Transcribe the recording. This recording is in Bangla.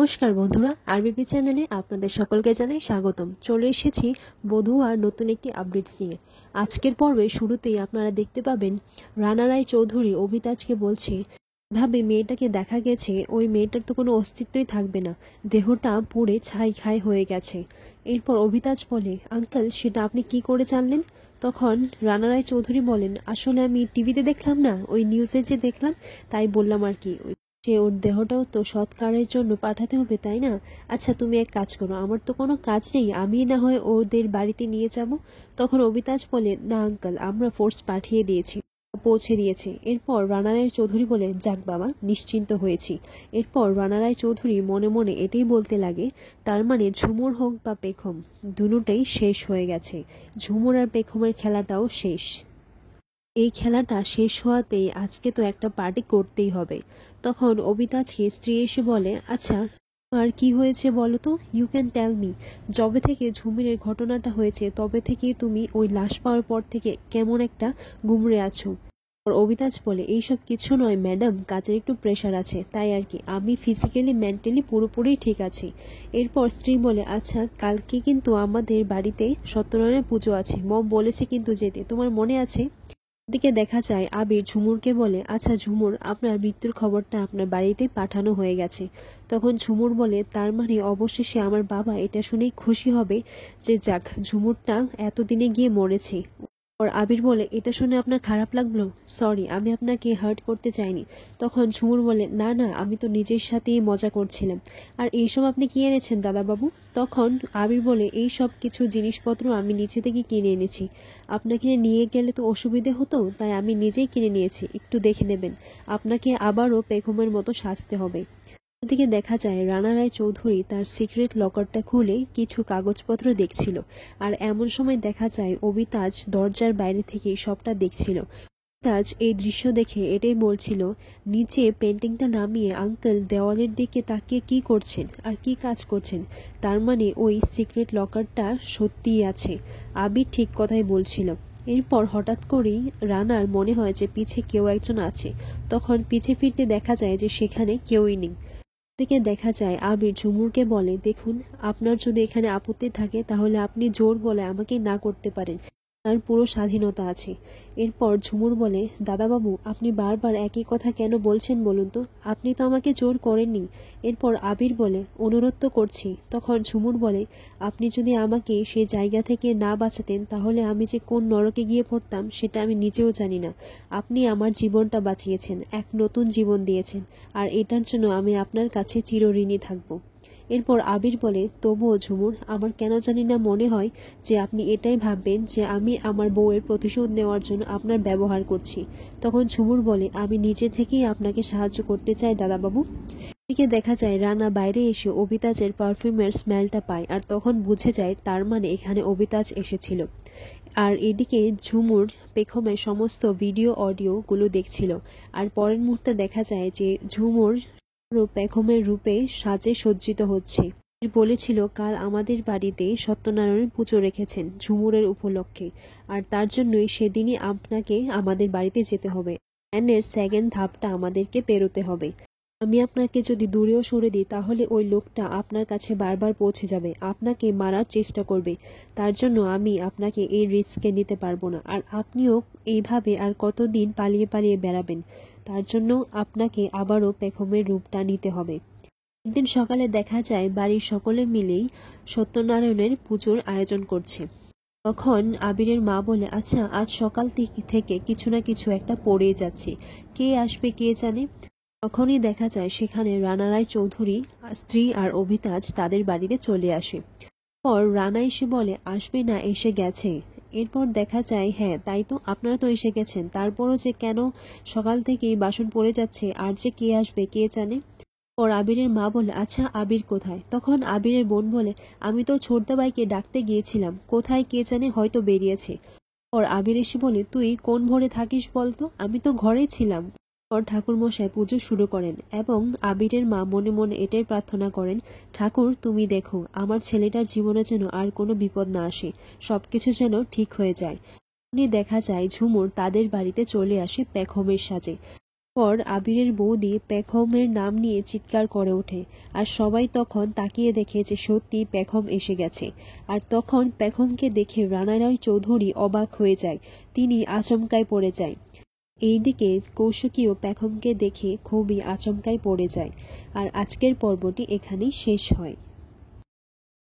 নমস্কার বন্ধুরা, আরবিপি চ্যানেলে আপনাদের সকলকে জানাই স্বাগতম। চলে এসেছি বধূ আর নতুন একটি আপডেটস নিয়ে। আজকের পর্বে শুরুতেই আপনারা দেখতে পাবেন রানা রায় চৌধুরী অভিতাজকে বলছে, ভাবে মেয়েটাকে দেখা গেছে, ওই মেয়েটার তো কোনো অস্তিত্বই থাকবে না, দেহটা পুড়ে ছাই খাই হয়ে গেছে। এরপর অভিতাজ বলে, আঙ্কেল সেটা আপনি কি করে জানলেন? তখন রানা রায় চৌধুরী বলেন, আসলে আমি টিভিতে দেখলাম না, ওই নিউজে যে দেখলাম তাই বললাম আর কি। সে ওর দেহটাও তো সৎকারের জন্য পাঠাতে হবে, তাই না? আচ্ছা তুমি এক কাজ করো, আমার তো কোনো কাজ নেই, আমি না হয় ওদের বাড়িতে নিয়ে যাব। তখন অবিতাজ বলে, না আঙ্কেল, আমরা ফোর্স পাঠিয়ে দিয়েছি, পৌঁছে দিয়েছে। এরপর রানারায় চৌধুরী বলে, যাক বাবা, নিশ্চিন্ত হয়েছি। এরপর রানারায় চৌধুরী মনে মনে এটাই বলতে লাগে, তার মানে ঝুমুর হোক বা পেখম, দুটোই শেষ হয়ে গেছে। ঝুমুর আর পেখমের খেলাটাও শেষ। এই খেলাটা শেষ হওয়াতেই আজকে তো একটা পার্টি করতেই হবে। তখন অবিতাজকে স্ত্রী এসে বলে, আচ্ছা আর কি হয়েছে বলো তো, ইউ ক্যান টেল মি। যবে থেকে ঝুমিরের ঘটনাটা হয়েছে তবে থেকে তুমি ওই লাশ পাওয়ার পর থেকে কেমন একটা গুমড়ে আছো। অবিতাজ বলে, এইসব কিছু নয় ম্যাডাম, কাজের একটু প্রেশার আছে তাই আর কি, আমি ফিজিক্যালি মেন্টালি পুরোপুরি ঠিক আছি। এরপর স্ত্রী বলে, আচ্ছা কালকে কিন্তু আমাদের বাড়িতে সত্যনারায়ণের পুজো আছে, মম বলেছে কিন্তু যেতে, তোমার মনে আছে? দিকে দেখা যায় আবির ঝুমুরকে বলে, আচ্ছা ঝুমুর, আপনার মৃত্যুর খবরটা আপনার বাড়িতে পাঠানো হয়ে গেছে। তখন ঝুমুর বলে, তার মানে অবশেষে আমার বাবা এটা শুনেই খুশি হবে যে যাক, ঝুমুরটা এতদিনে গিয়ে মরেছে। ওর আবির বলে, এটা শুনে আপনার খারাপ লাগলো? সরি, আমি আপনাকে হার্ট করতে চাইনি। তখন ঝুমুর বলে, না না, আমি তো নিজের সাথেই মজা করছিলাম। আর এইসব আপনি কি এনেছেন দাদাবাবু? তখন আবির বলে, এই সব কিছু জিনিসপত্র আমি নিচে থেকে কিনে এনেছি, আপনাকে নিয়ে গেলে তো অসুবিধে হতো, তাই আমি নিজেই কিনে নিয়েছি, একটু দেখে নেবেন, আপনাকে আবারও পেখমের মতো সাজতে হবে। দিকে দেখা যায় রানা রায় চৌধুরী তার সিক্রেট লকারটা খুলে কিছু কাগজপত্র দেখছিল। আর এমন সময় দেখা যায় অবিতাজ দরজার বাইরে থেকে সবটা দেখছিল। অবিতাজ এই দৃশ্য দেখে এটাই বলছিল, নিচে পেন্টিংটা নামিয়ে আঙ্কেল দেওয়ালের দিকে তাকিয়ে কি করছেন আর কি কাজ করছেন? তার মানে ওই সিক্রেট লকারটা সত্যিই আছে। আবির ঠিক কথাই বলছিল। এরপর হঠাৎ করেই রানার মনে হয় যে পিছে কেউ একজন আছে। তখন পিছে ফিরতে দেখা যায় যে সেখানে কেউই নেই। থেকে দেখা যায় আবির ঝুমুরকে বলে, দেখুন, আপনার যদি এখানে আপত্তি থাকে তাহলে আপনি জোর গলায় আমাকে না করতে পারেন, তার পুরো স্বাধীনতা আছে। এরপর ঝুমুর বলে, দাদাবাবু আপনি বারবার একই কথা কেন বলছেন বলুন তো, আপনি তো আমাকে জোর করেননি। এরপর আবির বলে, অনুরোধ তো করছি। তখন ঝুমুর বলে, আপনি যদি আমাকে সেই জায়গা থেকে না বাঁচাতেন তাহলে আমি যে কোন নরকে গিয়ে পড়তাম সেটা আমি নিজেও জানি না। আপনি আমার জীবনটা বাঁচিয়েছেন, এক নতুন জীবন দিয়েছেন, আর এটার জন্য আমি আপনার কাছে চিরঋণী থাকব। এরপর আবির বলে, তবুও ঝুমুর, আমার কেন জানি না মনে হয় যে আপনি এটাই ভাববেন যে আমি আমার বউয়ের প্রতিশোধ নেওয়ার জন্য আপনার ব্যবহার করছি। তখন ঝুমুর বলে, আমি নিজে থেকেই আপনাকে সাহায্য করতে চাই দাদাবাবু। এদিকে দেখা যায় রানা বাইরে এসে অবিতাজের পারফিউমের স্মেলটা পায়, আর তখন বুঝে যায় তার মানে এখানে অবিতাজ এসেছিল। আর এদিকে ঝুমুর পেখমের সমস্ত ভিডিও অডিও গুলো দেখছিল। আর পরের মুহূর্তে দেখা যায় যে ঝুমুর পেখমের রূপে সাজে সজ্জিত হচ্ছে। বলেছিল কাল আমাদের বাড়িতে সত্যনারায়ণের পুজো রেখেছেন ঝুমুরের উপলক্ষে, আর তার জন্যই সেদিনই আপনাকে আমাদের বাড়িতে যেতে হবে, প্ল্যানের সেকেন্ড ধাপটা আমাদেরকে পেরোতে হবে। আমি আপনাকে যদি দূরেও সরে দিই তাহলে ওই লোকটা আপনার কাছে বারবার পৌঁছে যাবে, আপনাকে মারার চেষ্টা করবে। তার জন্য আমি আপনাকে এই রিস্কে নিতে পারবো না, আর আপনিও এইভাবে আর কতদিন পালিয়ে পালিয়ে বেড়াবেন? তার জন্য আপনাকে আবারও পেখমের রূপটা নিতে হবে। একদিন সকালে দেখা যায় বাড়ির সকলে মিলেই সত্যনারায়ণের পুজোর আয়োজন করছে। তখন আবিরের মা বলে, আচ্ছা আজ সকাল থেকে কিছু না কিছু একটা পড়েই যাচ্ছে, কে আসবে কে জানে। তখনই দেখা যায় সেখানে রানা রায় চৌধুরী, স্ত্রী আর অভিতাজ তাদের বাড়িতে চলে আসে। পর রানা এসে বলে, আসবে না, এসে গেছে। এরপর দেখা যায়, হ্যাঁ তাই তো, আপনারা তো এসে গেছেন, তারপরও যে কেন সকাল থেকেই বাসন পড়ে যাচ্ছে, আর যে কে আসবে কে জানে। ওর আবিরের মা বলে, আচ্ছা আবির কোথায়? তখন আবিরের বোন বলে, আমি তো ছোটদাবাইকে ডাকতে গিয়েছিলাম, কোথায় কে জানে, হয়তো বেরিয়েছে। ওর আবির এসে বলে, তুই কোন ভোরে থাকিস বলতো, আমি তো ঘরেই ছিলাম। ওর ঠাকুরমশাই পুজো শুরু করেন এবং আবিরের মা মনে মনে এটাই প্রার্থনা করেন, ঠাকুর তুমি দেখো আমার ছেলেটার জীবনে যেন আর কোনো বিপদ না আসে, সবকিছু যেন ঠিক হয়ে যায়। উনি দেখা যায় ঝুমুর তাদের বাড়িতে চলে আসে পেখমের সাজে। পর আবিরের বৌদি পেখমের নাম নিয়ে চিৎকার করে ওঠে, আর সবাই তখন তাকিয়ে দেখে যে সত্যি পেখম এসে গেছে। আর তখন পেখমকে দেখে রানা রায় চৌধুরী অবাক হয়ে যায়, তিনি আচমকায় পড়ে যায়। এইদিকে কৌশিকীও পেখমকে দেখে খুবই আচমকায় পড়ে যায়। আর আজকের পর্বটি এখানেই শেষ হয়।